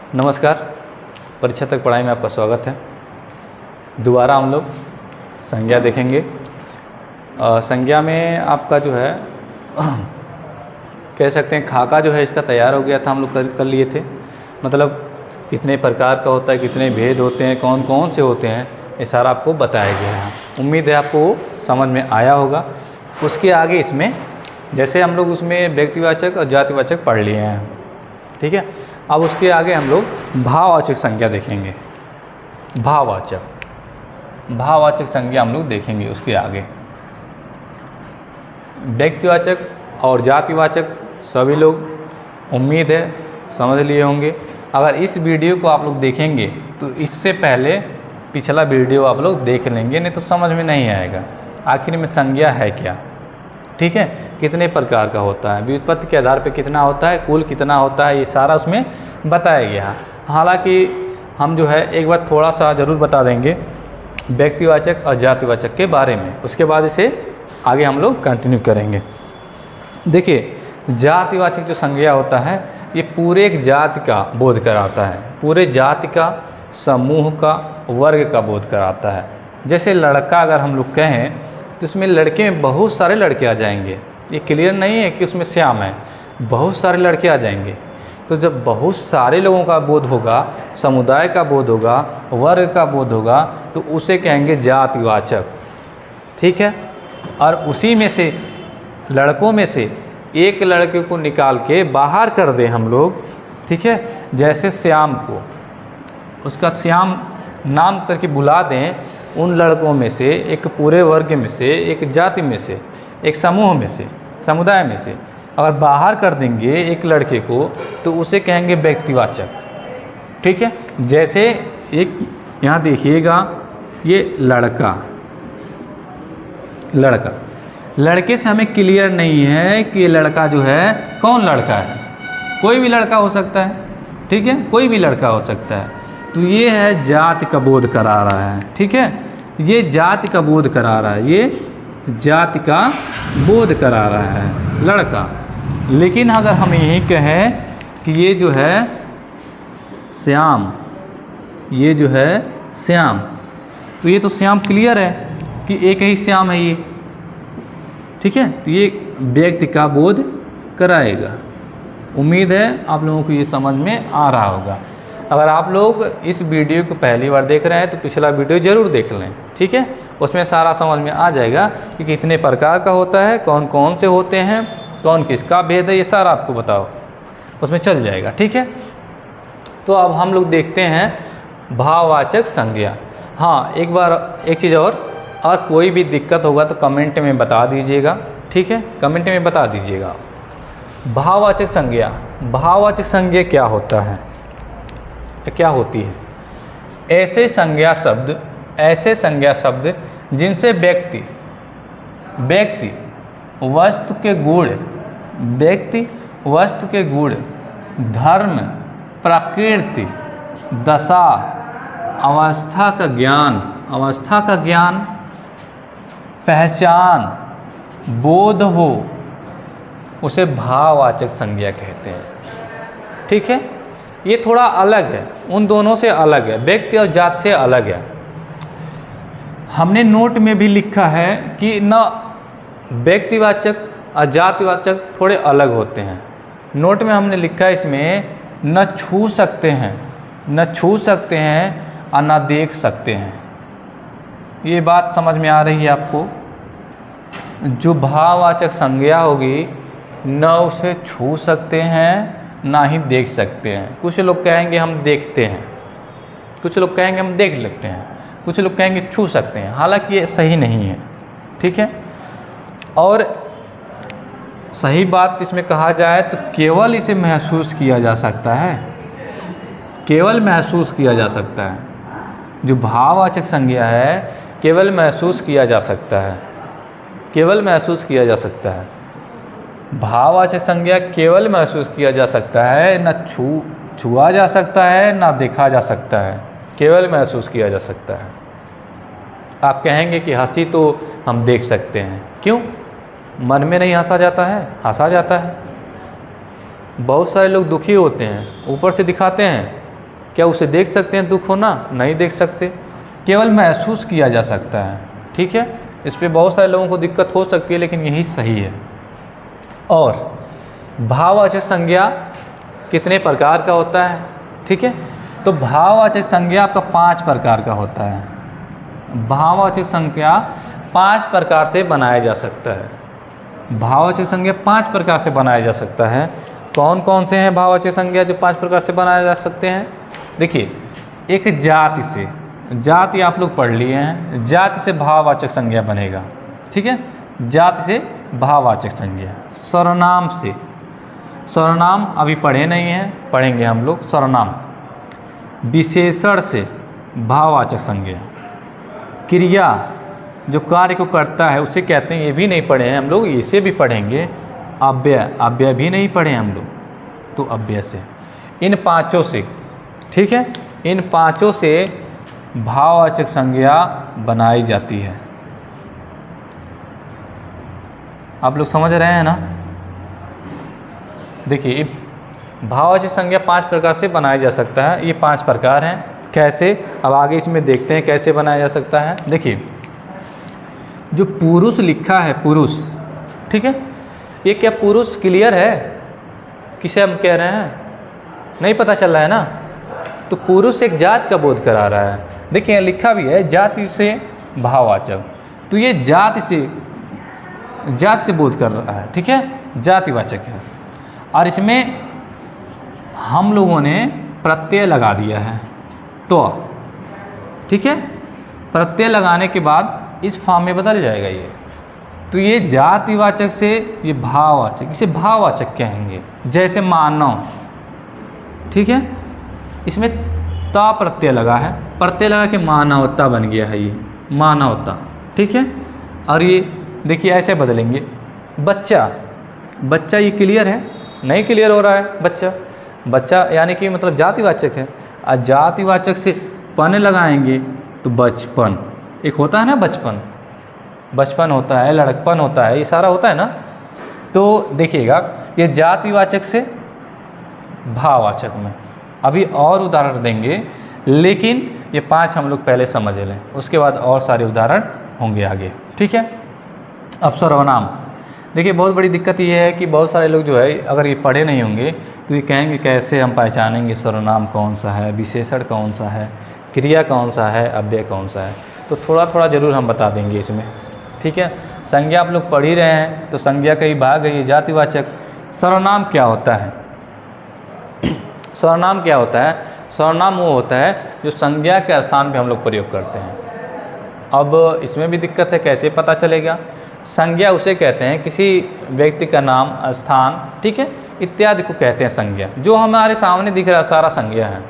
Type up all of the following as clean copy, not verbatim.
नमस्कार। परीक्षा तक पढ़ाई में आपका स्वागत है। दोबारा हम लोग संज्ञा देखेंगे। संज्ञा में आपका जो है कह सकते हैं खाका जो है इसका तैयार हो गया था, हम लोग कर लिए थे। मतलब कितने प्रकार का होता है, कितने भेद होते हैं, कौन कौन से होते हैं, ये सारा आपको बताया गया है। उम्मीद है आपको समझ में आया होगा। उसके आगे इसमें जैसे हम लोग उसमें व्यक्तिवाचक और जातिवाचक पढ़ लिए हैं, ठीक है। अब उसके आगे हम लोग भाववाचक संज्ञा देखेंगे। भाववाचक संज्ञा हम लोग देखेंगे उसके आगे। व्यक्तिवाचक और जातिवाचक सभी लोग उम्मीद है समझ लिए होंगे। अगर इस वीडियो को आप लोग देखेंगे तो इससे पहले पिछला वीडियो आप लोग देख लेंगे, नहीं तो समझ में नहीं आएगा आखिर में संज्ञा है क्या, ठीक है। कितने प्रकार का होता है, व्युत्पत्ति के आधार पर कितना होता है, कुल कितना होता है, ये सारा उसमें बताया गया है। हालांकि हम जो है एक बार थोड़ा सा ज़रूर बता देंगे व्यक्तिवाचक और जातिवाचक के बारे में, उसके बाद इसे आगे हम लोग कंटिन्यू करेंगे। देखिए, जातिवाचक जो संज्ञा होता है ये पूरे एक जाति का बोध कराता है, पूरे जाति का, समूह का, वर्ग का बोध कराता है। जैसे लड़का अगर हम लोग कहें तो उसमें लड़के में बहुत सारे लड़के आ जाएंगे। ये क्लियर नहीं है कि उसमें श्याम है, बहुत सारे लड़के आ जाएंगे। तो जब बहुत सारे लोगों का बोध होगा, समुदाय का बोध होगा, वर्ग का बोध होगा, तो उसे कहेंगे जातिवाचक, ठीक है। और उसी में से लड़कों में से एक लड़के को निकाल के बाहर कर दें हम लोग, ठीक है। जैसे श्याम को उसका श्याम नाम करके बुला दें, उन लड़कों में से एक पूरे वर्ग में से, एक जाति में से, एक समूह में से, समुदाय में से अगर बाहर कर देंगे एक लड़के को तो उसे कहेंगे व्यक्तिवाचक, ठीक है। जैसे एक यहाँ देखिएगा, ये लड़के से हमें क्लियर नहीं है कि ये लड़का जो है कौन लड़का है। कोई भी लड़का हो सकता है, ठीक है, कोई भी लड़का हो सकता है। तो ये है जाति का बोध करा रहा है, ठीक है। ये जाति का बोध करा रहा है, ये जाति का बोध करा रहा है लड़का। लेकिन अगर हम यही कहें कि ये जो है श्याम, ये जो है श्याम, तो ये तो श्याम क्लियर है कि एक ही श्याम है ये, ठीक है। तो ये व्यक्ति का बोध कराएगा। उम्मीद है आप लोगों को ये समझ में आ रहा होगा। अगर आप लोग इस वीडियो को पहली बार देख रहे हैं तो पिछला वीडियो ज़रूर देख लें, ठीक है। उसमें सारा समझ में आ जाएगा कि कितने प्रकार का होता है, कौन कौन से होते हैं, कौन किसका भेद है, ये सारा आपको बताओ उसमें चल जाएगा, ठीक है। तो अब हम लोग देखते हैं भाववाचक संज्ञा। हाँ, एक बार एक चीज़ और कोई भी दिक्कत होगा तो कमेंट में बता दीजिएगा, ठीक है, कमेंट में बता दीजिएगा। भाववाचक भाववाचक संज्ञा क्या होता है, क्या होती है? ऐसे संज्ञा शब्द जिनसे व्यक्ति वस्तु के गुण, धर्म, प्रकृति, दशा, अवस्था का ज्ञान, पहचान, बोध हो, उसे भाववाचक संज्ञा कहते हैं, ठीक है। ये थोड़ा अलग है, उन दोनों से अलग है, व्यक्ति और जाति से अलग है। हमने नोट में भी लिखा है कि न व्यक्तिवाचक और जातिवाचक थोड़े अलग होते हैं। नोट में हमने लिखा है इसमें न छू सकते हैं और न देख सकते हैं। ये बात समझ में आ रही है आपको? जो भाववाचक संज्ञा होगी न उसे छू सकते हैं ना ही देख सकते हैं। कुछ लोग कहेंगे हम देखते हैं, कुछ लोग कहेंगे हम देख लेते हैं, कुछ लोग कहेंगे छू सकते हैं। हालांकि ये सही नहीं है, ठीक है। और सही बात इसमें कहा जाए तो केवल इसे महसूस किया जा सकता है, केवल महसूस किया जा सकता है। जो भाववाचक संज्ञा है केवल महसूस किया जा सकता है, केवल महसूस किया जा सकता है। भाववाचक संज्ञा केवल महसूस किया जा सकता है, न छुआ जा सकता है, ना देखा जा सकता है, केवल महसूस किया जा सकता है। आप कहेंगे कि हंसी तो हम देख सकते हैं, क्यों? मन में नहीं हंसा जाता है? हंसा जाता है। बहुत सारे लोग दुखी होते हैं, ऊपर से दिखाते हैं, क्या उसे देख सकते हैं दुख होना? नहीं देख सकते, केवल महसूस किया जा सकता है। ठीक है, इस पे बहुत सारे लोगों को दिक्कत हो सकती है, लेकिन यही सही है। और भाववाचक संज्ञा कितने प्रकार का होता है? ठीक है, तो भाववाचक संज्ञा आपका 5 प्रकार का होता है। भाववाचक संज्ञा 5 प्रकार से बनाया जा सकता है। भाववाचक संज्ञा 5 प्रकार से बनाया जा सकता है। कौन कौन से हैं भाववाचक संज्ञा जो 5 प्रकार से बनाए जा सकते हैं? देखिए, एक जाति से, जाति आप लोग पढ़ लिए हैं, जाति से भाववाचक संज्ञा बनेगा। ठीक है, जाति से भाववाचक संज्ञा। सर्वनाम से, सर्वनाम अभी पढ़े नहीं हैं, पढ़ेंगे हम लोग सर्वनाम। विशेषण से भाववाचक संज्ञा। क्रिया जो कार्य को करता है उसे कहते हैं, ये भी नहीं पढ़े हैं हम लोग, इसे भी पढ़ेंगे। अव्यय, अव्यय भी नहीं पढ़े हम लोग, तो अव्यय से। इन 5 से, ठीक है, इन 5 से भाववाचक संज्ञा बनाई जाती है। आप लोग समझ रहे हैं ना? देखिए, भाववाचक संज्ञा 5 प्रकार से बनाया जा सकता है। ये 5 प्रकार हैं। कैसे? अब आगे इसमें देखते हैं कैसे बनाया जा सकता है। देखिए, जो पुरुष लिखा है, पुरुष, ठीक है, ये क्या पुरुष क्लियर है? किसे हम कह रहे हैं? नहीं पता चल रहा है ना? तो पुरुष एक जाति का बोध करा रहा है। देखिए, लिखा भी है जाति से भाववाचक, तो ये जाति से बोध कर रहा है। ठीक है, जातिवाचक है। और इसमें हम लोगों ने प्रत्यय लगा दिया है, तो ठीक है, प्रत्यय लगाने के बाद इस फॉर्म में बदल जाएगा ये। तो ये जातिवाचक से ये भाववाचक, इसे भाववाचक कहेंगे। जैसे मानव, ठीक है, इसमें ता प्रत्यय लगा है, प्रत्यय लगा के मानवता बन गया है, ये मानवता। ठीक है, और ये देखिए ऐसे बदलेंगे। बच्चा, बच्चा ये क्लियर है? नहीं क्लियर हो रहा है बच्चा। बच्चा यानी कि मतलब जातिवाचक है, और जातिवाचक से पन लगाएंगे तो बचपन। एक होता है ना बचपन, बचपन होता है, लड़कपन होता है, ये सारा होता है ना। तो देखिएगा, ये जातिवाचक से भाववाचक में अभी और उदाहरण देंगे, लेकिन ये 5 हम लोग पहले समझ लें, उसके बाद और सारे उदाहरण होंगे आगे। ठीक है, अब सर्वनाम। देखिए, बहुत बड़ी दिक्कत ये है कि बहुत सारे लोग जो है, अगर ये पढ़े नहीं होंगे तो ये कहेंगे कैसे हम पहचानेंगे सर्वनाम कौन सा है, विशेषण कौन सा है, क्रिया कौन सा है, अव्यय कौन सा है। तो थोड़ा थोड़ा ज़रूर हम बता देंगे इसमें। ठीक है, संज्ञा आप लोग पढ़ ही रहे हैं, तो संज्ञा का ही भाग है ये जातिवाचक। सर्वनाम क्या होता है? सर्वनाम क्या होता है? सर्वनाम वो होता है जो संज्ञा के स्थान पे हम लोग प्रयोग करते हैं। अब इसमें भी दिक्कत है, कैसे पता चलेगा? संज्ञा उसे कहते हैं किसी व्यक्ति का नाम, स्थान, ठीक है, इत्यादि को कहते हैं संज्ञा। जो हमारे सामने दिख रहा सारा संज्ञा है।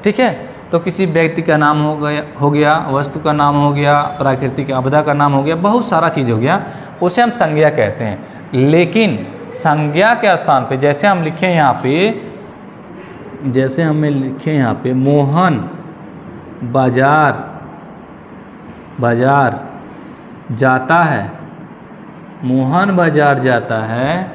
ठीक है, तो किसी व्यक्ति का नाम हो गया, वस्तु का नाम हो गया, प्राकृतिक आपदा का नाम हो गया, बहुत सारा चीज़ हो गया, उसे हम संज्ञा कहते हैं। लेकिन संज्ञा के स्थान पे जैसे हम लिखें यहाँ पे, जैसे हमें लिखे यहाँ पे मोहन बाजार जाता है, मोहन बाजार जाता है,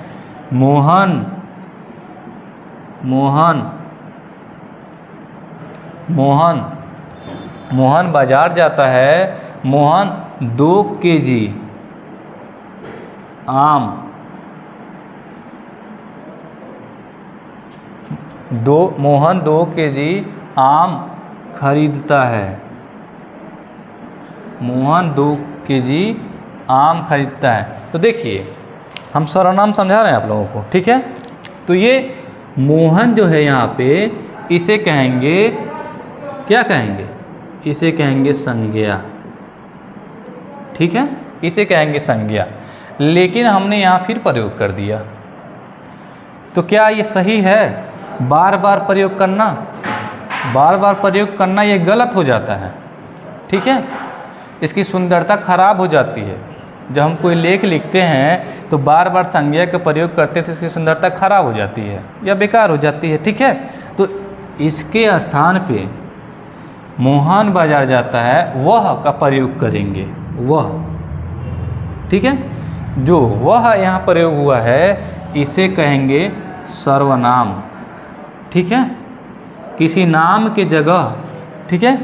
मोहन बाजार जाता है, मोहन 2 केजी आम, मोहन 2 केजी आम खरीदता है, मोहन 2 केजी आम खरीदता है। तो देखिए, हम सर्वनाम समझा रहे हैं आप लोगों को। ठीक है, तो ये मोहन जो है यहाँ पे, इसे कहेंगे, क्या कहेंगे? इसे कहेंगे संज्ञा। ठीक है, इसे कहेंगे संज्ञा। लेकिन हमने यहाँ फिर प्रयोग कर दिया, तो क्या ये सही है? बार बार प्रयोग करना, बार बार प्रयोग करना ये गलत हो जाता है। ठीक है, इसकी सुंदरता खराब हो जाती है। जब हम कोई लेख लिखते हैं तो बार बार संज्ञा का प्रयोग करते हैं तो इसकी सुंदरता खराब हो जाती है या बेकार हो जाती है। ठीक है, तो इसके स्थान पे मोहन बाजार जाता है, वह का प्रयोग करेंगे, वह। ठीक है, जो वह यहाँ प्रयोग हुआ है इसे कहेंगे सर्वनाम। ठीक है, किसी नाम के जगह, ठीक है,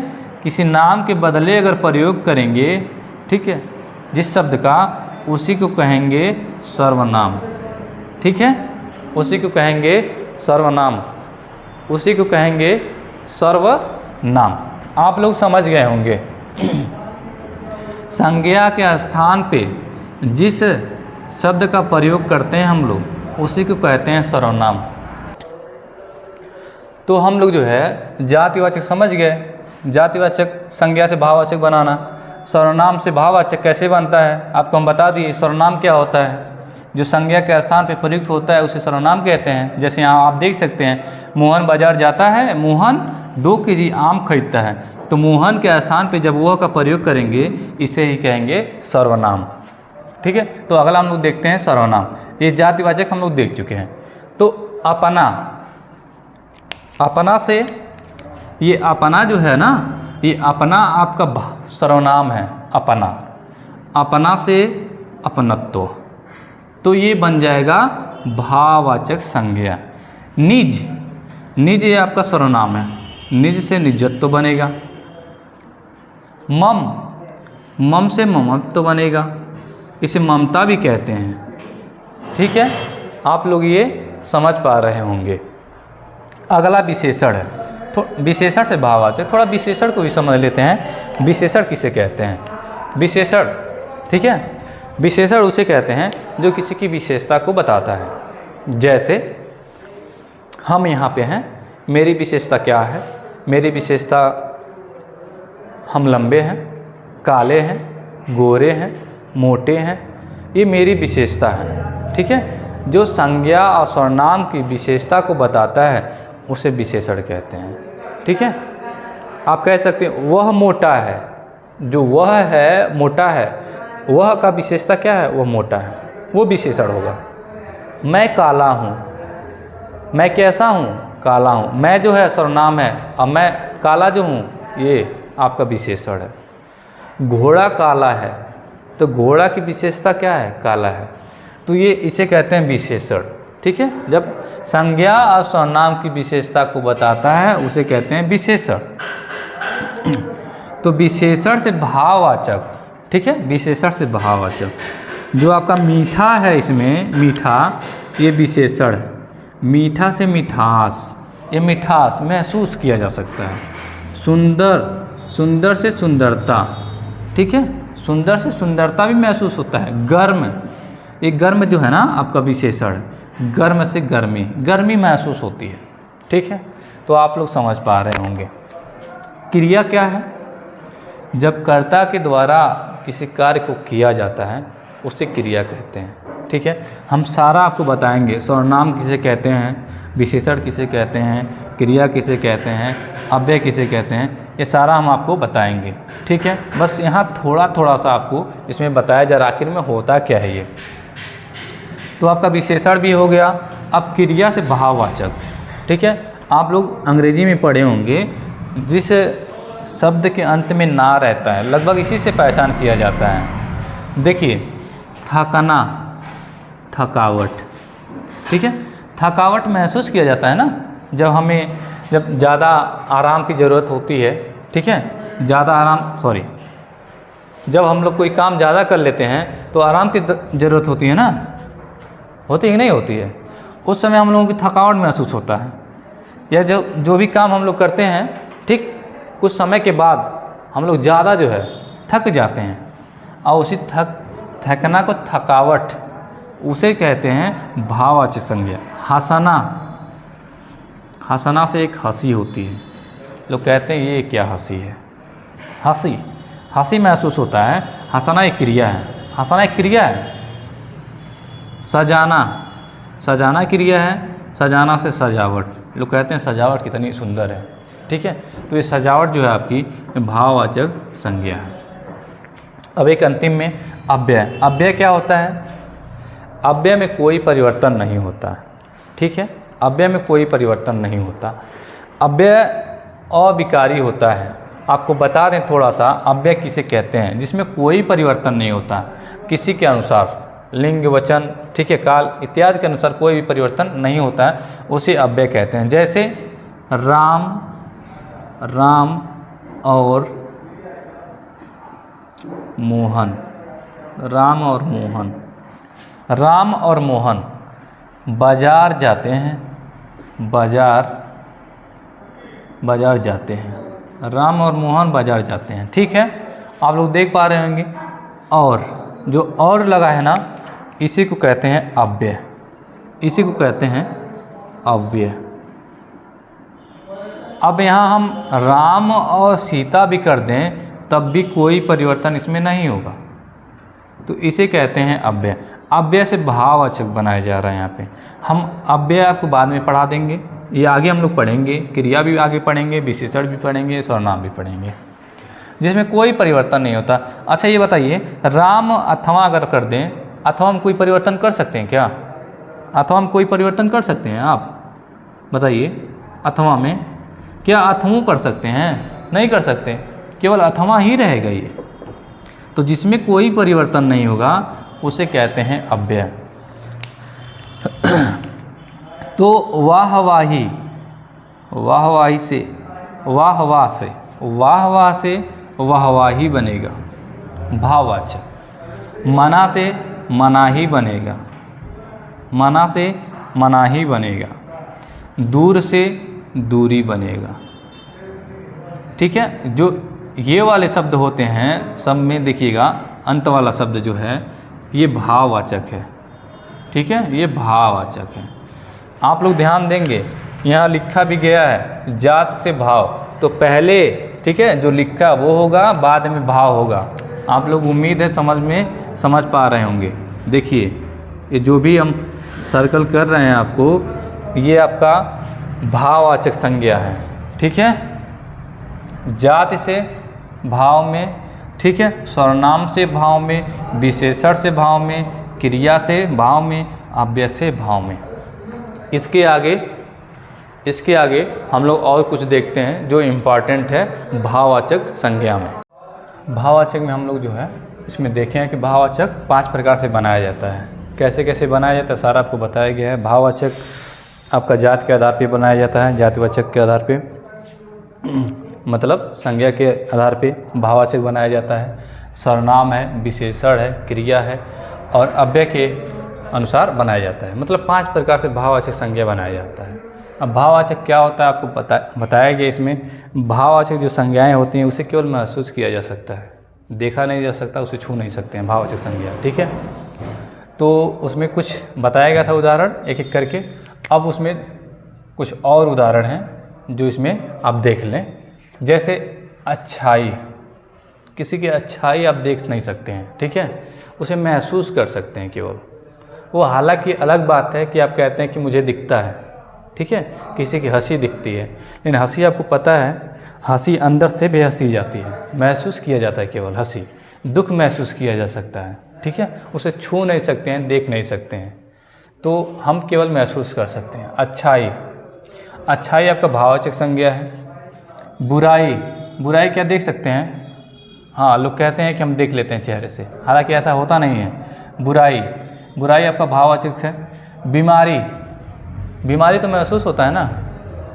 किसी नाम के बदले अगर प्रयोग करेंगे, ठीक है, जिस शब्द का, उसी को कहेंगे सर्वनाम। ठीक है, उसी को कहेंगे सर्वनाम, उसी को कहेंगे सर्वनाम। आप लोग समझ गए होंगे। संज्ञा के स्थान पे जिस शब्द का प्रयोग करते हैं हम लोग, उसी को कहते हैं सर्वनाम। तो हम लोग जो है जातिवाचक समझ गए, जातिवाचक संज्ञा से भाववाचक बनाना, सर्वनाम से भाववाचक कैसे बनता है आपको हम बता दिए। सर्वनाम क्या होता है, जो संज्ञा के स्थान पे प्रयुक्त होता है उसे सर्वनाम कहते हैं। जैसे यहाँ आप देख सकते हैं, मोहन बाजार जाता है, मोहन 2 केजी आम खरीदता है, तो मोहन के स्थान पे जब वह का प्रयोग करेंगे, इसे ही कहेंगे सर्वनाम। ठीक है, तो अगला हम लोग देखते हैं सर्वनाम। ये जातिवाचक हम लोग देख चुके हैं। तो अपना, अपना से, ये अपना जो है ना, ये अपना आपका सर्वनाम है। अपना, अपना से अपनत्व, तो ये बन जाएगा भाववाचक संज्ञा। निज, निज ये आपका सर्वनाम है, निज से निजत्व बनेगा। मम, मम से ममत्व बनेगा, इसे ममता भी कहते हैं। ठीक है, आप लोग ये समझ पा रहे होंगे। अगला विशेषण है, तो विशेषण से भाववाचक, थोड़ा विशेषण को भी समझ लेते हैं। विशेषण किसे कहते हैं? विशेषण, ठीक है, विशेषण उसे कहते हैं जो किसी की विशेषता को बताता है। जैसे हम यहाँ पे हैं, मेरी विशेषता क्या है? मेरी विशेषता हम लंबे हैं, काले हैं, गोरे हैं, मोटे हैं, ये मेरी विशेषता है। ठीक है, जो संज्ञा और सर्वनाम की विशेषता को बताता है उसे विशेषण कहते हैं। ठीक है, आप कह सकते हैं वह मोटा है, जो वह है मोटा है, वह का विशेषता क्या है? वह मोटा है, वो विशेषण होगा। मैं काला हूँ, मैं कैसा हूँ? काला हूँ। मैं जो है सर्वनाम है, अब मैं काला जो हूँ ये आपका विशेषण है। घोड़ा काला है, तो घोड़ा की विशेषता क्या है? काला है, तो ये इसे कहते हैं विशेषण। ठीक है, जब संज्ञा और सर्वनाम की विशेषता को बताता है उसे कहते हैं विशेषण। तो विशेषण से भाववाचक, ठीक है, विशेषण से भाववाचक। जो आपका मीठा है, इसमें मीठा, ये विशेषण है। मीठा से मिठास, ये मिठास महसूस किया जा सकता है। सुंदर, सुंदर से सुंदरता, ठीक है, सुंदर से सुंदरता भी महसूस होता है। गर्म, ये गर्म जो है ना आपका विशेषण है। गर्म से गर्मी, गर्मी महसूस होती है। ठीक है, तो आप लोग समझ पा रहे होंगे। क्रिया क्या है? जब कर्ता के द्वारा किसी कार्य को किया जाता है उसे क्रिया कहते हैं। ठीक है, हम सारा आपको बताएंगे। सर्वनाम किसे कहते हैं, विशेषण किसे कहते हैं, क्रिया किसे कहते हैं, अव्यय किसे कहते हैं, ये सारा हम आपको बताएंगे। ठीक है, बस यहाँ थोड़ा थोड़ा सा आपको इसमें बताया जा रहा आखिर में होता क्या है ये। तो आपका विशेषण भी हो गया। अब क्रिया से भाववाचक। ठीक है, आप लोग अंग्रेजी में पढ़े होंगे, जिस शब्द के अंत में ना रहता है, लगभग इसी से पहचान किया जाता है। देखिए, थकना, थकावट। ठीक है, थकावट महसूस किया जाता है ना जब हमें, जब ज़्यादा आराम की ज़रूरत होती है। ठीक है, ज़्यादा आराम, सॉरी, जब हम लोग कोई काम ज़्यादा कर लेते हैं तो आराम की ज़रूरत होती है ना, होती है नहीं होती है? उस समय हम लोगों की थकावट महसूस होता है। या जो भी काम हम लोग करते हैं, ठीक, कुछ समय के बाद हम लोग ज़्यादा जो है थक जाते हैं, और उसी थकना को थकावट, उसे कहते हैं भाववाचक संज्ञा। हंसना, हंसना से एक हंसी होती है, लोग कहते हैं ये क्या हंसी है? हंसी, हंसी महसूस होता है। हंसना एक क्रिया है, हंसना एक क्रिया है। सजाना, सजाना क्रिया है। सजाना से सजावट, लोग कहते हैं सजावट कितनी सुंदर है। ठीक है, तो ये सजावट जो है आपकी भाववाचक संज्ञा है। अब एक अंतिम में अव्यय। अव्यय क्या होता है? अव्यय में कोई परिवर्तन नहीं होता। ठीक है, अव्यय में कोई परिवर्तन नहीं होता। अव्यय अविकारी होता है। आपको बता दें थोड़ा सा, अव्यय किसे कहते हैं? जिसमें कोई परिवर्तन नहीं होता, किसी के अनुसार, लिंग, वचन, ठीक है, काल इत्यादि के अनुसार कोई भी परिवर्तन नहीं होता है, उसे अव्यय कहते हैं। जैसे राम, राम और मोहन, राम और मोहन, राम और मोहन बाजार जाते हैं, बाजार, बाजार जाते हैं, राम और मोहन बाजार जाते हैं। ठीक है, आप लोग देख पा रहे होंगे। और जो और लगा है ना, इसी को कहते हैं अव्यय, इसी को कहते हैं अव्यय। अब यहाँ हम राम और सीता भी कर दें तब भी कोई परिवर्तन इसमें नहीं होगा, तो इसे कहते हैं अव्यय। अव्यय से भाववाचक बनाया जा रहा है। यहाँ पे हम अव्यय आपको बाद में पढ़ा देंगे, ये आगे हम लोग पढ़ेंगे, क्रिया भी आगे पढ़ेंगे, विशेषण भी पढ़ेंगे, सर्वनाम भी पढ़ेंगे, जिसमें कोई परिवर्तन नहीं होता। अच्छा ये बताइए, राम अथवा अगर कर दें, अथवा हम कोई परिवर्तन कर सकते हैं क्या? अथवा हम कोई परिवर्तन कर सकते हैं? आप बताइए, अथवा में क्या अथवा कर सकते हैं? नहीं कर सकते, केवल अथवा ही रहेगा ये। तो जिसमें कोई परिवर्तन नहीं होगा उसे कहते हैं अव्यय। तो वाहवाही, वाहवाही से, वाहवाह से, वाहवाह से वाहवाही बनेगा भाववाचक। मना से मनाही बनेगा, मना से मनाही बनेगा। दूर से दूरी बनेगा। ठीक है, जो ये वाले शब्द होते हैं सब में देखिएगा, अंत वाला शब्द जो है ये भाववाचक है। ठीक है, ये भाववाचक है। आप लोग ध्यान देंगे, यहाँ लिखा भी गया है जात से भाव, तो पहले ठीक है जो लिखा वो होगा, बाद में भाव होगा। आप लोग उम्मीद है समझ पा रहे होंगे। देखिए ये जो भी हम सर्कल कर रहे हैं आपको, ये आपका भाववाचक संज्ञा है। ठीक है, जाति से भाव में, ठीक है, सर्वनाम से भाव में, विशेषण से भाव में, क्रिया से भाव में, अव्यय से भाव में। इसके आगे हम लोग और कुछ देखते हैं जो इम्पॉर्टेंट है भाववाचक संज्ञा में। भाववाचक में हम लोग जो है इसमें देखे हैं कि भाववाचक 5 प्रकार से बनाया जाता है। कैसे कैसे बनाया जाता है सारा आपको बताया गया है। भाववाचक आपका जात के आधार पे बनाया जाता है, जातिवाचक के आधार पे मतलब संज्ञा के आधार पे भाववाचक बनाया जाता है। सर्वनाम है, विशेषण है, क्रिया है और अव्यय के अनुसार बनाया जाता है। मतलब 5 प्रकार से भाववाचक संज्ञा बनाया जाता है। अब भाववाचक क्या होता है आपको बताया गया इसमें। भाववाचक जो संज्ञाएं होती हैं उसे केवल महसूस किया जा सकता है, देखा नहीं जा सकता, उसे छू नहीं सकते हैं भाववाचक संज्ञा। ठीक है, तो उसमें कुछ बताया गया था उदाहरण एक एक करके। अब उसमें कुछ और उदाहरण हैं जो इसमें आप देख लें। जैसे अच्छाई, किसी की अच्छाई आप देख नहीं सकते हैं, ठीक है, उसे महसूस कर सकते हैं केवल। वो हालांकि अलग बात है कि आप कहते हैं कि मुझे दिखता है, ठीक है, किसी की हंसी दिखती है, लेकिन हंसी आपको पता है हंसी अंदर से भी हंसी जाती है, महसूस किया जाता है केवल हंसी। दुख महसूस किया जा सकता है, ठीक है, उसे छू नहीं सकते हैं, देख नहीं सकते हैं, तो हम केवल महसूस कर सकते हैं। अच्छाई, अच्छाई आपका भाववाचक संज्ञा है। बुराई, बुराई क्या देख सकते हैं? हाँ, लोग कहते हैं कि हम देख लेते हैं चेहरे से, हालांकि ऐसा होता नहीं है। बुराई, बुराई आपका भाववाचक है। बीमारी, बीमारी तो महसूस होता है ना,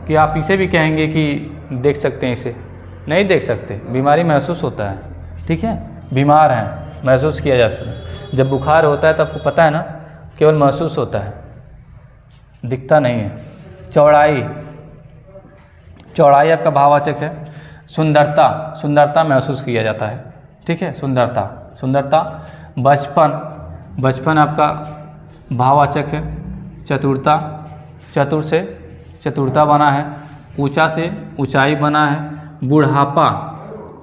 कि आप इसे भी कहेंगे कि देख सकते हैं, इसे नहीं देख सकते, बीमारी महसूस होता है, ठीक है, बीमार हैं, महसूस किया जा सकता है। जब बुखार होता है तो आपको पता है ना, केवल महसूस होता है, दिखता नहीं है। चौड़ाई, चौड़ाई आपका भाववाचक है। सुंदरता, सुंदरता महसूस किया जाता है, ठीक है, सुंदरता, सुंदरता। बचपन, बचपन आपका भाववाचक है। चतुरता, चतुर से चतुरता बना है। ऊंचा से ऊंचाई बना है। बुढ़ापा,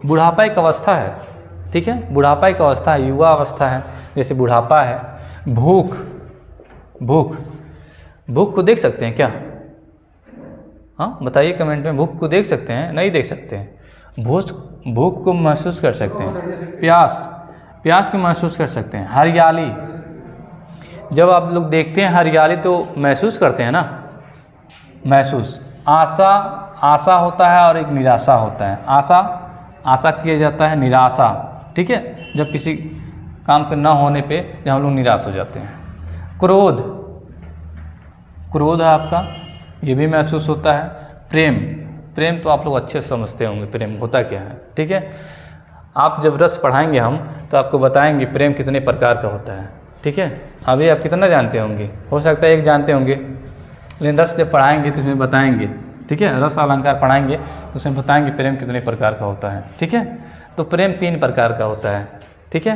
बुढ़ापा एक अवस्था है, ठीक है, बुढ़ापा एक अवस्था है, युवा अवस्था है, जैसे बुढ़ापा है। भूख, भूख, भूख को देख सकते हैं क्या? हाँ बताइए कमेंट में, भूख को देख सकते हैं? नहीं देख सकते हैं। भूख को महसूस कर सकते हैं। प्यास, प्यास को महसूस कर सकते हैं। हरियाली, जब आप लोग देखते हैं हरियाली तो महसूस करते हैं ना, महसूस। आशा, आशा होता है और एक निराशा होता है। आशा, आशा किया जाता है। निराशा, ठीक है, जब किसी काम के न होने पे जब हम लोग निराश हो जाते हैं। क्रोध, क्रोध है आपका, ये भी महसूस होता है। प्रेम, प्रेम तो आप लोग अच्छे से समझते होंगे प्रेम होता क्या है, ठीक है। आप जब रस पढ़ाएंगे हम तो आपको बताएंगे प्रेम कितने प्रकार का होता है, ठीक है। अभी आप कितना जानते होंगे, हो सकता है एक जानते होंगे, लेकिन रस जब पढ़ाएंगे तो उसमें बताएंगे, ठीक है। रस अलंकार पढ़ाएंगे तो उसमें बताएंगे प्रेम कितने प्रकार का होता है, ठीक है। तो प्रेम 3 प्रकार का होता है, ठीक है।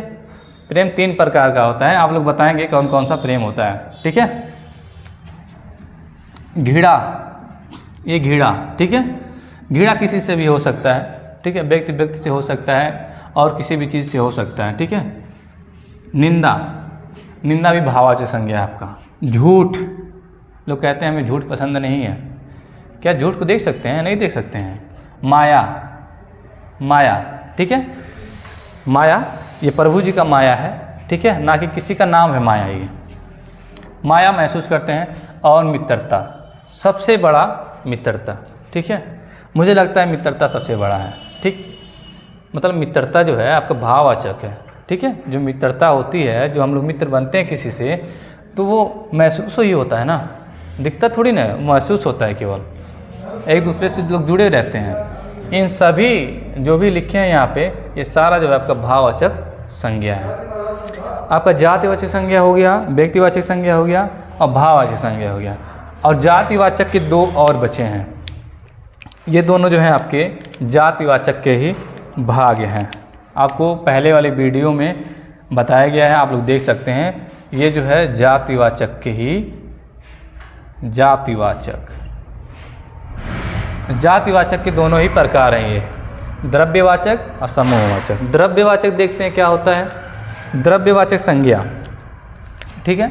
प्रेम 3 प्रकार का होता है, आप लोग बताएंगे कौन कौन सा प्रेम होता है, ठीक है। घृणा, ये घृणा, ठीक है। घृणा किसी से भी हो सकता है, ठीक है, व्यक्ति व्यक्ति से हो सकता है और किसी भी चीज़ से हो सकता है, ठीक है। निंदा, निंदा भी भाववाचक संज्ञा है आपका। झूठ, लोग कहते हैं हमें झूठ पसंद नहीं है, क्या झूठ को देख सकते हैं? नहीं देख सकते हैं। माया, माया, ठीक है। माया ये प्रभु जी का माया है, ठीक है, ना कि किसी का नाम है माया। ये माया महसूस करते हैं। और मित्रता, सबसे बड़ा मित्रता, ठीक है। मुझे लगता है मित्रता सबसे बड़ा है, ठीक। मतलब मित्रता जो है आपका भाववाचक है, ठीक है। जो मित्रता होती है, जो हम लोग मित्र बनते हैं किसी से, तो वो महसूस ही होता है ना, दिखता थोड़ी ना, महसूस होता है केवल। एक दूसरे से लोग जुड़े रहते हैं। इन सभी जो भी लिखे हैं यहाँ पे, ये सारा जो है आपका भाववाचक संज्ञा है। आपका जातिवाचक संज्ञा हो गया, व्यक्तिवाचक संज्ञा हो गया और भाववाचक संज्ञा हो गया। और जातिवाचक के 2 और बचे हैं। ये दोनों जो हैं आपके जातिवाचक के ही भाग हैं। आपको पहले वाले वीडियो में बताया गया है, आप लोग देख सकते हैं। ये जो है जातिवाचक के ही, जातिवाचक, जातिवाचक के दोनों ही प्रकार हैं ये, द्रव्यवाचक और समूहवाचक। द्रव्यवाचक देखते हैं क्या होता है। द्रव्यवाचक संज्ञा, ठीक है।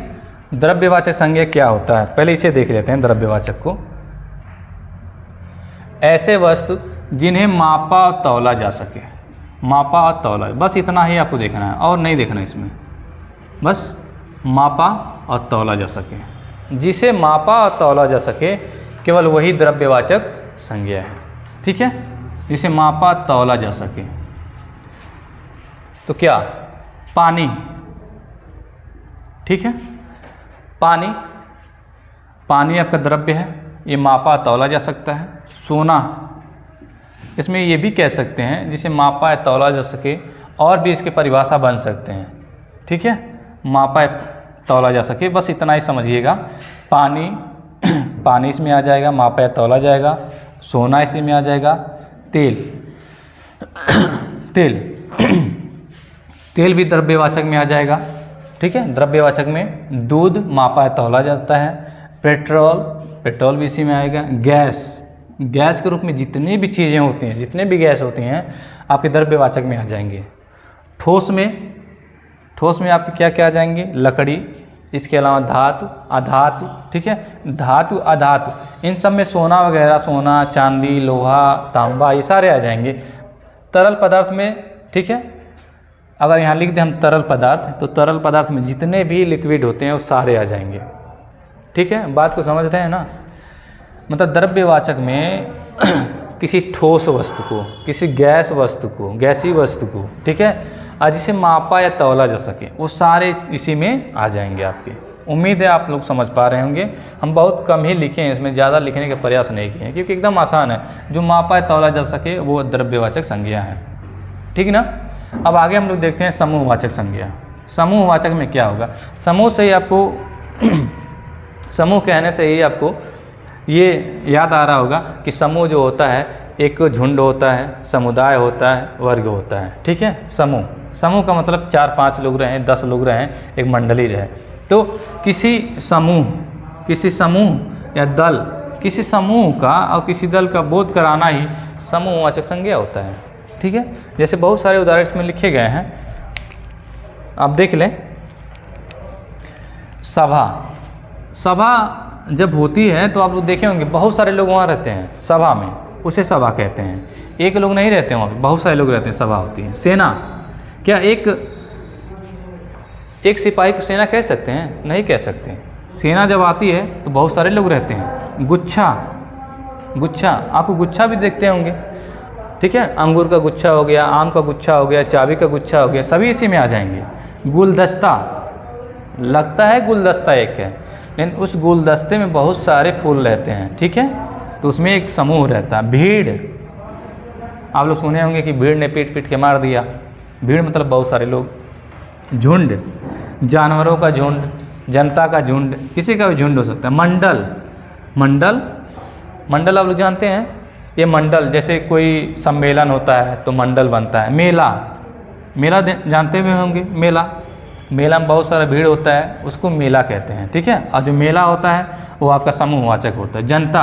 द्रव्यवाचक संज्ञा क्या होता है, पहले इसे देख लेते हैं। द्रव्यवाचक को, ऐसे वस्तु जिन्हें मापा और तौला जा सके, मापा और तौला, बस इतना ही आपको देखना है और नहीं देखना इसमें, बस मापा और तौला जा सके। जिसे मापा और तौला जा सके केवल वही द्रव्यवाचक संज्ञा है, ठीक है। जिसे मापा तौला जा सके, तो क्या, पानी, ठीक है। पानी, पानी आपका द्रव्य है, ये मापा तौला जा सकता है। सोना, इसमें ये भी कह सकते हैं जिसे मापा तौला जा सके, और भी इसके परिभाषा बन सकते हैं, ठीक है। मापा तौला जा सके, बस इतना ही समझिएगा। पानी, पानी इसमें आ जाएगा, मापा तौला जाएगा। सोना इसी में आ जाएगा। तेल, तेल, तेल भी द्रव्यवाचक में आ जाएगा, ठीक है। द्रव्यवाचक में दूध मापा तौला जाता है। पेट्रोल, पेट्रोल भी इसी में आएगा। गैस, गैस के रूप में जितनी भी चीज़ें होती हैं, जितने भी गैस होती हैं आपके द्रव्यवाचक में आ जाएंगे। ठोस में, ठोस में आपके क्या क्या आ जाएंगे, लकड़ी, इसके अलावा धातु, अधातु, ठीक है। धातु, अधातु, इन सब में सोना वगैरह, सोना, चांदी, लोहा, तांबा, ये सारे आ जाएंगे। तरल पदार्थ में, ठीक है, अगर यहाँ लिख दें हम तरल पदार्थ, तो तरल पदार्थ में जितने भी लिक्विड होते हैं वो सारे आ जाएंगे, ठीक है। बात को समझ रहे हैं ना। मतलब द्रव्यवाचक में किसी ठोस वस्तु को, किसी गैस वस्तु को, गैसीय वस्तु को, ठीक है, और जिसे मापा या तौला जा सके, वो सारे इसी में आ जाएंगे आपके। उम्मीद है आप लोग समझ पा रहे होंगे। हम बहुत कम ही लिखे हैं, इसमें ज़्यादा लिखने का प्रयास नहीं किए हैं, क्योंकि एकदम आसान है। जो मापा या तौला जा सके वो द्रव्यवाचक संज्ञा है, ठीक ना। अब आगे हम लोग देखते हैं समूहवाचक संज्ञा। समूहवाचक में क्या होगा, समूह से ही आपको समूह कहने से ही आपको ये याद आ रहा होगा कि समूह जो होता है, एक झुंड होता है, समुदाय होता है, वर्ग होता है, ठीक है। समूह, समूह का मतलब 4-5 लोग रहें, 10 लोग रहें, एक मंडली रहे। तो किसी समूह या दल, किसी समूह का और किसी दल का बोध कराना ही समूहवाचक संज्ञा होता है, ठीक है। जैसे बहुत सारे उदाहरण इसमें लिखे गए हैं, आप देख लें। सभा, सभा जब होती है तो आप लोग देखे होंगे बहुत सारे लोग वहाँ रहते हैं सभा में, उसे सभा कहते हैं। एक लोग नहीं रहते वहाँ पे, बहुत सारे लोग रहते हैं, सभा होती है। सेना, क्या एक सिपाही को सेना कह सकते हैं? नहीं कह सकते। सेना जब आती है तो बहुत सारे लोग रहते हैं। गुच्छा, गुच्छा, आपको गुच्छा भी देखते होंगे, ठीक है। अंगूर का गुच्छा हो गया, आम का गुच्छा हो गया, चाबी का गुच्छा हो गया, सभी इसी में आ जाएंगे। गुलदस्ता, लगता है गुलदस्ता एक है, लेकिन उस गुलदस्ते में बहुत सारे फूल रहते हैं, ठीक है। तो उसमें एक समूह रहता है। भीड़, आप लोग सुने होंगे कि भीड़ ने पीट पीट के मार दिया। भीड़ मतलब बहुत सारे लोग। झुंड, जानवरों का झुंड, जनता का झुंड, किसी का भी झुंड हो सकता है। मंडल, मंडल, मंडल आप लोग जानते हैं, ये मंडल जैसे कोई सम्मेलन होता है तो मंडल बनता है। मेला, मेला जानते हुए होंगे, मेला, मेला में बहुत सारा भीड़ होता है, उसको मेला कहते हैं, ठीक है। और जो मेला होता है वो आपका समूहवाचक होता है। जनता,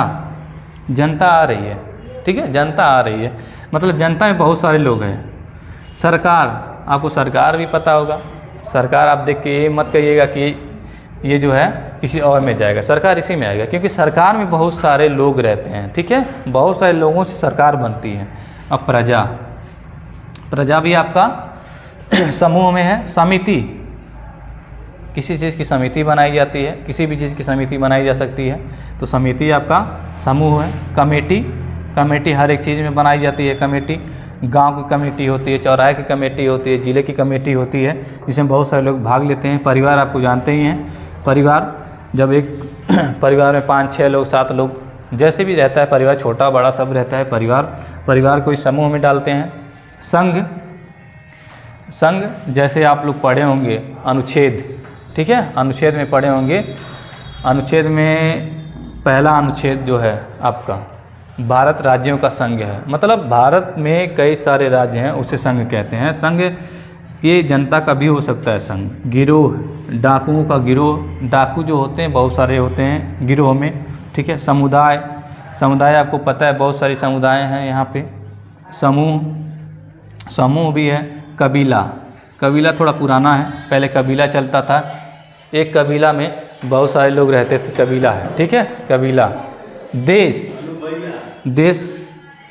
जनता आ रही है, ठीक है, जनता आ रही है, मतलब जनता में बहुत सारे लोग हैं। सरकार, आपको सरकार भी पता होगा। सरकार आप देख के ये मत कहिएगा कि ये जो है किसी और में जाएगा, सरकार इसी में आएगा, क्योंकि सरकार में बहुत सारे लोग रहते हैं, ठीक है, बहुत सारे लोगों से सरकार बनती है। अब प्रजा, प्रजा भी आपका समूह में है। समिति, किसी चीज़ की समिति बनाई जाती है, किसी भी चीज़ की समिति बनाई जा सकती है, तो समिति आपका समूह है। कमेटी, कमेटी हर एक चीज़ में बनाई जाती है। कमेटी, गांव की कमेटी होती है, चौराहे की कमेटी होती है, ज़िले की कमेटी होती है, जिसमें बहुत सारे लोग भाग लेते हैं। परिवार आपको जानते ही हैं, परिवार जब एक परिवार में 5-6 लोग 7 लोग जैसे भी रहता है, परिवार छोटा बड़ा सब रहता है, परिवार को इस समूह में डालते हैं। संघ, संघ जैसे आप लोग पढ़े होंगे अनुच्छेद, ठीक है, अनुच्छेद में पढ़े होंगे। अनुच्छेद में पहला अनुच्छेद जो है आपका भारत राज्यों का संघ है, मतलब भारत में कई सारे राज्य हैं, उसे संघ कहते हैं। संघ ये जनता का भी हो सकता है संघ। गिरोह, डाकुओं का गिरोह, डाकू जो होते हैं बहुत सारे होते हैं गिरोह में, ठीक है। समुदाय, समुदाय आपको पता है बहुत सारी समुदाय हैं यहाँ पे। समूह, समूह भी है। कबीला, कबीला थोड़ा पुराना है, पहले कबीला चलता था, एक कबीला में बहुत सारे लोग रहते थे, कबीला है, ठीक है, कबीला। देश, देश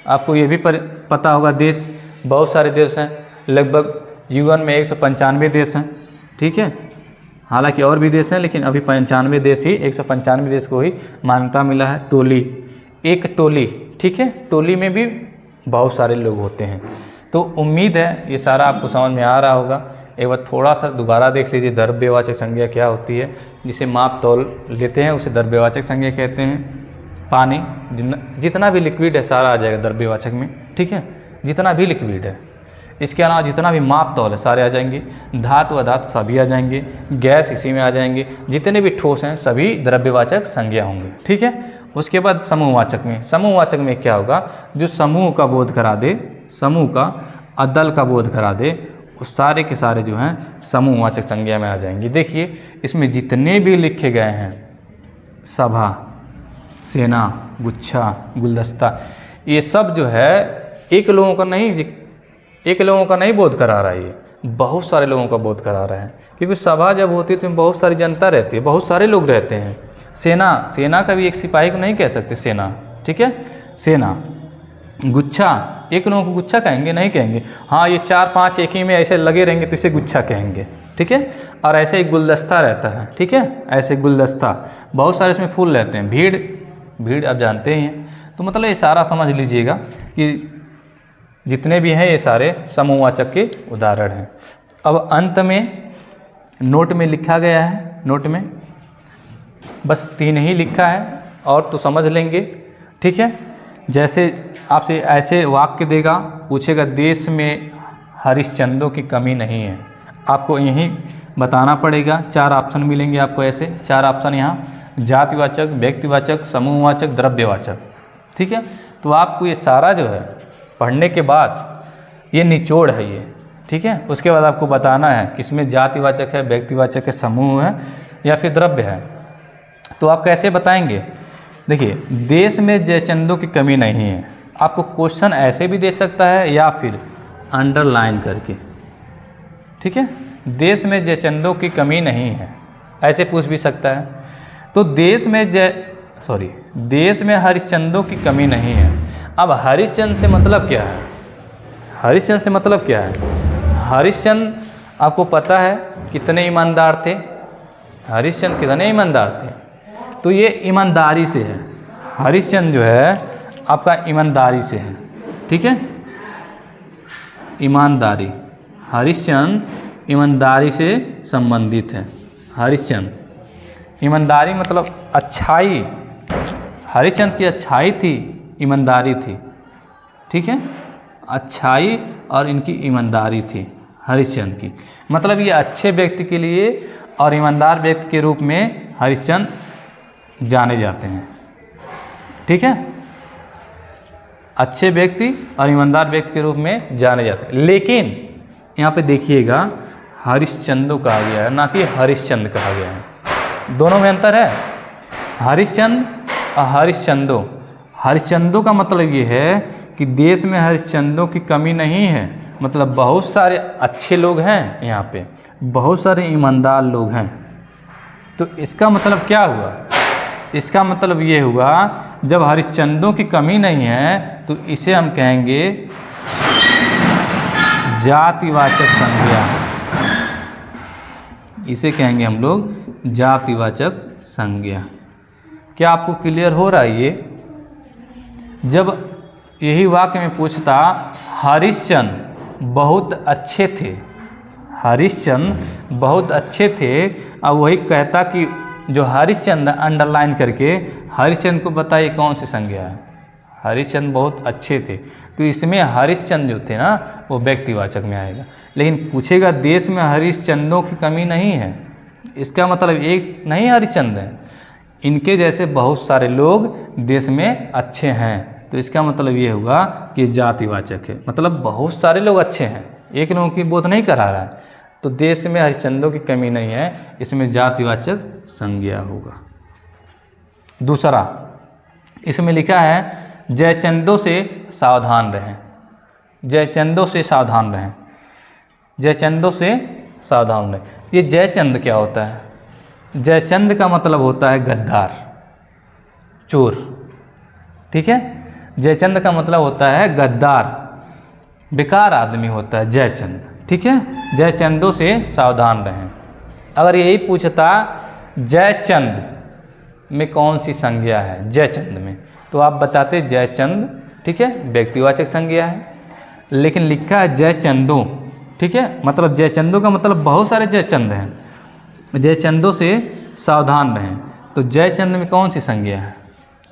आपको ये भी पता होगा, देश बहुत सारे देश हैं, लगभग यूएन में 195 देश हैं, ठीक है, हालांकि और भी देश हैं, लेकिन अभी 95 देश ही, 195 देश को ही मान्यता मिला है। टोली, एक टोली, ठीक है, टोली में भी बहुत सारे लोग होते हैं। तो उम्मीद है ये सारा आपको समझ में आ रहा होगा। एक बार थोड़ा सा दोबारा देख लीजिए, द्रव्यवाचक संज्ञा क्या होती है। जिसे माप तौल लेते हैं उसे द्रव्यवाचक संज्ञा कहते हैं। पानी, जितना भी लिक्विड है सारा आ जाएगा द्रव्यवाचक में, ठीक है, जितना भी लिक्विड है। इसके अलावा जितना भी माप तौल है सारे आ जाएंगे। धातु अधातु सभी आ जाएंगे। गैस इसी में आ जाएंगे। जितने भी ठोस हैं सभी द्रव्यवाचक संज्ञा होंगे, ठीक है। उसके बाद समूहवाचक में, समूहवाचक में क्या होगा, जो समूह का बोध करा दे, समूह का अदल का बोध करा दे, वो सारे के सारे जो हैं समूहवाचक संज्ञा में आ जाएंगे। देखिए इसमें जितने भी लिखे गए हैं, सभा, सेना, गुच्छा, गुलदस्ता, ये सब जो है एक लोगों का नहीं बोध करा रहा है, ये बहुत सारे लोगों का बोध करा रहा है। क्योंकि सभा जब होती है तो बहुत सारी जनता रहती है, बहुत सारे लोग रहते हैं। सेना, सेना का भी एक सिपाही को नहीं कह सकते सेना, ठीक है, सेना। गुच्छा, एक लोगों को गुच्छा कहेंगे नहीं कहेंगे, हाँ ये 4-5 एक ही में ऐसे लगे रहेंगे तो इसे गुच्छा कहेंगे, ठीक है। और ऐसे एक गुलदस्ता रहता है, ठीक है, ऐसे गुलदस्ता, बहुत सारे इसमें फूल रहते हैं। भीड़, भीड़ आप जानते ही हैं। तो मतलब ये सारा समझ लीजिएगा कि जितने भी हैं ये सारे समूहवाचक के उदाहरण हैं। अब अंत में नोट में लिखा गया है, नोट में बस 3 ही लिखा है और तो समझ लेंगे, ठीक है। जैसे आपसे ऐसे वाक्य देगा, पूछेगा देश में हरिश्चंद्रों की कमी नहीं है, आपको यहीं बताना पड़ेगा। 4 ऑप्शन मिलेंगे आपको, ऐसे 4 ऑप्शन यहाँ, जातिवाचक, व्यक्तिवाचक, समूहवाचक, द्रव्यवाचक, ठीक है। तो आपको ये सारा जो है पढ़ने के बाद ये निचोड़ है ये, ठीक है। उसके बाद आपको बताना है किसमें जातिवाचक है, व्यक्तिवाचक है, समूह है या फिर द्रव्य है। तो आप कैसे बताएंगे, देखिए देश में जयचंदों की कमी नहीं है, आपको क्वेश्चन ऐसे भी दे सकता है या फिर अंडरलाइन करके, ठीक है। देश में जयचंदों की कमी नहीं है ऐसे पूछ भी सकता है। तो देश में हरिश्चंद्रों की कमी नहीं है। अब हरिश्चंद्र से मतलब क्या है, हरिश्चंद्र से मतलब क्या है, हरिश्चंद्र आपको पता है कितने ईमानदार थे, हरिश्चंद्र कितने ईमानदार थे, तो ये ईमानदारी से है। हरिश्चंद्र जो है आपका ईमानदारी से है, ठीक है, ईमानदारी, हरिश्चंद्र ईमानदारी से संबंधित है। हरिश्चंद्र ईमानदारी मतलब अच्छाई, हरिश्चंद्र की अच्छाई थी, ईमानदारी थी, ठीक है, अच्छाई और इनकी ईमानदारी थी हरिश्चंद्र की। मतलब ये अच्छे व्यक्ति के लिए और ईमानदार व्यक्ति के रूप में हरिश्चंद्र जाने जाते हैं, ठीक है, अच्छे व्यक्ति और ईमानदार व्यक्ति के रूप में जाने जाते हैं। लेकिन यहाँ पे देखिएगा हरिश्चंद्र कहा गया है, ना कि हरिश्चंद्र कहा गया है, दोनों में अंतर है। हरिश्चंद्र और हरिश्चंद्रो, हरिश्चंद्रों का मतलब ये है कि देश में हरिश्चंद्रों की कमी नहीं है, मतलब बहुत सारे अच्छे लोग हैं यहाँ पे, बहुत सारे ईमानदार लोग हैं। तो इसका मतलब क्या हुआ? इसका मतलब ये हुआ जब हरिश्चंद्रों की कमी नहीं है तो इसे हम कहेंगे जातिवाचक संज्ञा, इसे कहेंगे हम लोग जातिवाचक संज्ञा। क्या आपको क्लियर हो रहा है? ये जब यही वाक्य में पूछता हरिश्चंद्र बहुत अच्छे थे, हरिश्चंद्र बहुत अच्छे थे, अब वही कहता कि जो हरिश्चंद्र अंडरलाइन करके हरिश्चंद्र को बताइए कौन सी संज्ञा है। हरिश्चंद्र बहुत अच्छे थे, तो इसमें हरिश्चंद्र जो थे ना वो व्यक्तिवाचक में आएगा। लेकिन पूछेगा देश में हरिश्चंद्रों की कमी नहीं है, इसका मतलब एक नहीं हरिश्चंद्र है, इनके जैसे बहुत सारे लोग देश में अच्छे हैं। तो इसका मतलब ये हुआ कि जातिवाचक है, मतलब बहुत सारे लोग अच्छे हैं, एक लोगों की बोध नहीं करा रहा है। तो देश में हरिश्चंद्रों की कमी नहीं है, इसमें जातिवाचक संज्ञा होगा। दूसरा इसमें लिखा है जयचंदों से सावधान रहें, जयचंदों से सावधान रहें, जयचंदों से सावधान रहें। ये जयचंद क्या होता है? जयचंद का मतलब होता है गद्दार, चोर, ठीक है। जयचंद का मतलब होता है गद्दार, बेकार आदमी होता है जयचंद, ठीक है। जयचंदों से सावधान रहें। अगर यही पूछता जयचंद में कौन सी संज्ञा है जयचंद में, तो आप बताते जयचंद, ठीक है, व्यक्तिवाचक संज्ञा है। लेकिन लिखा है जयचंदों, ठीक है, मतलब जयचंदों का मतलब बहुत सारे जयचंद हैं, जयचंदों से सावधान रहें। तो जयचंद में कौन सी संज्ञा है?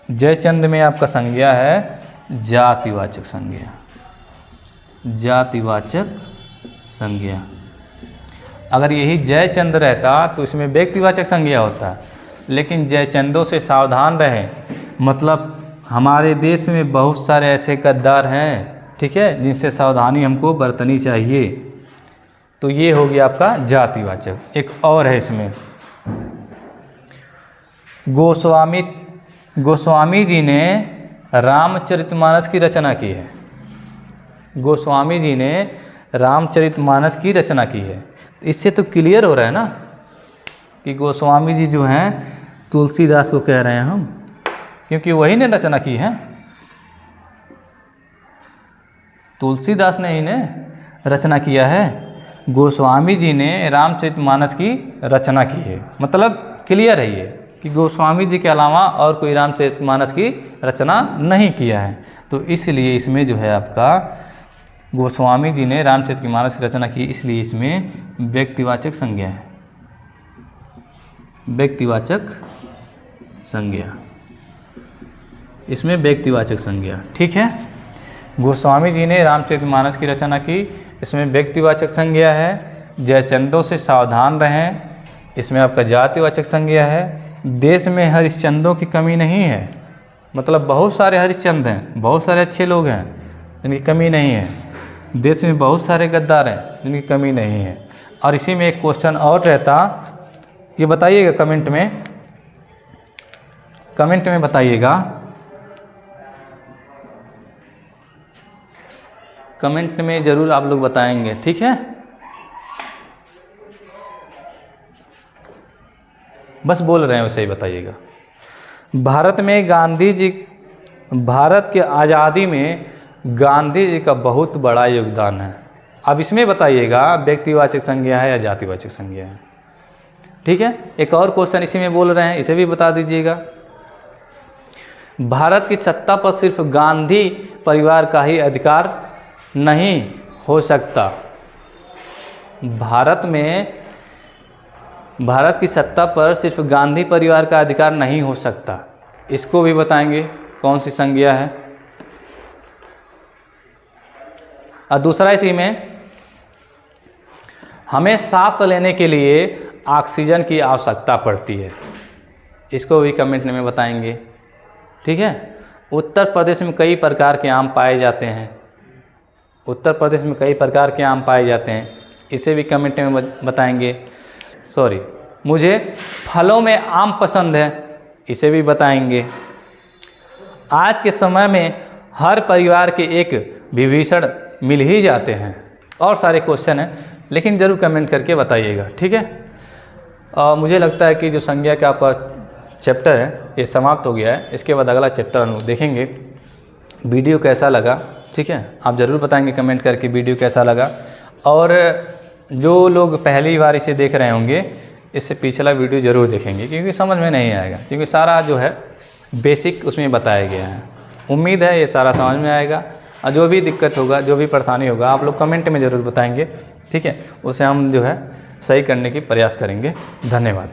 जयचंद में आपका संज्ञा है जातिवाचक संज्ञा, जातिवाचक संज्ञा। अगर यही जयचंद रहता तो इसमें व्यक्तिवाचक संज्ञा होता, लेकिन जयचंदों से सावधान रहें मतलब हमारे देश में बहुत सारे ऐसे गद्दार हैं, ठीक है, जिनसे सावधानी हमको बरतनी चाहिए। तो ये हो गया आपका जातिवाचक। एक और है इसमें, गोस्वामी जी ने रामचरितमानस की रचना की है, गोस्वामी जी ने रामचरितमानस की रचना की है। इससे तो क्लियर हो रहा है ना कि गोस्वामी जी जो हैं तुलसीदास को कह रहे हैं हम, क्योंकि वही ने रचना की है, तुलसीदास ने ही ने रचना किया है। गोस्वामी जी ने रामचरितमानस की रचना की है, मतलब क्लियर है ये कि गोस्वामी जी के अलावा और कोई रामचरितमानस की रचना नहीं किया है। तो इसलिए इसमें जो है आपका गोस्वामी जी ने रामचरितमानस की रचना की, इसलिए इसमें व्यक्तिवाचक संज्ञा है, व्यक्तिवाचक संज्ञा, इसमें व्यक्तिवाचक संज्ञा, ठीक है। गोस्वामी जी ने रामचरितमानस की रचना की, इसमें व्यक्तिवाचक संज्ञा है। जयचंदों से सावधान रहें, इसमें आपका जातिवाचक संज्ञा है। देश में हरिश्चंद्रों की कमी नहीं है, मतलब बहुत सारे हरिश्चंद्र हैं, बहुत सारे अच्छे लोग हैं, जिनकी कमी नहीं है। देश में बहुत सारे गद्दार हैं, जिनकी कमी नहीं है। और इसी में एक क्वेश्चन और रहता, ये बताइएगा कमेंट में, कमेंट में बताइएगा, कमेंट में ज़रूर आप लोग बताएंगे, ठीक है। बस बोल रहे हैं वैसे ही बताइएगा। भारत में गांधी जी, भारत के आज़ादी में गांधी जी का बहुत बड़ा योगदान है। अब इसमें बताइएगा व्यक्तिवाचक संज्ञा है या जातिवाचक संज्ञा है, ठीक है। एक और क्वेश्चन इसी में बोल रहे हैं, इसे भी बता दीजिएगा। भारत की सत्ता पर सिर्फ गांधी परिवार का ही अधिकार नहीं हो सकता। भारत में, भारत की सत्ता पर सिर्फ गांधी परिवार का अधिकार नहीं हो सकता। इसको भी बताएंगे कौन सी संज्ञा है। और दूसरा इसी में हमें सांस लेने के लिए ऑक्सीजन की आवश्यकता पड़ती है, इसको भी कमेंट में बताएंगे। ठीक है। उत्तर प्रदेश में कई प्रकार के आम पाए जाते हैं, उत्तर प्रदेश में कई प्रकार के आम पाए जाते हैं, इसे भी कमेंट में बताएंगे। मुझे फलों में आम पसंद है, इसे भी बताएंगे। आज के समय में हर परिवार के एक विभीषण मिल ही जाते हैं। और सारे क्वेश्चन हैं, लेकिन ज़रूर कमेंट करके बताइएगा। ठीक है। मुझे लगता है कि जो संज्ञा का आपका चैप्टर है ये समाप्त हो गया है। इसके बाद अगला चैप्टर हम लोग देखेंगे। वीडियो कैसा लगा, ठीक है, आप ज़रूर बताएंगे कमेंट करके वीडियो कैसा लगा। और जो लोग पहली बार इसे देख रहे होंगे, इससे पिछला वीडियो ज़रूर देखेंगे, क्योंकि समझ में नहीं आएगा, क्योंकि सारा जो है बेसिक उसमें बताया गया है। उम्मीद है ये सारा समझ में आएगा। और जो भी दिक्कत होगा, जो भी परेशानी होगा, आप लोग कमेंट में ज़रूर बताएंगे। ठीक है, उसे हम जो है सही करने की प्रयास करेंगे। धन्यवाद।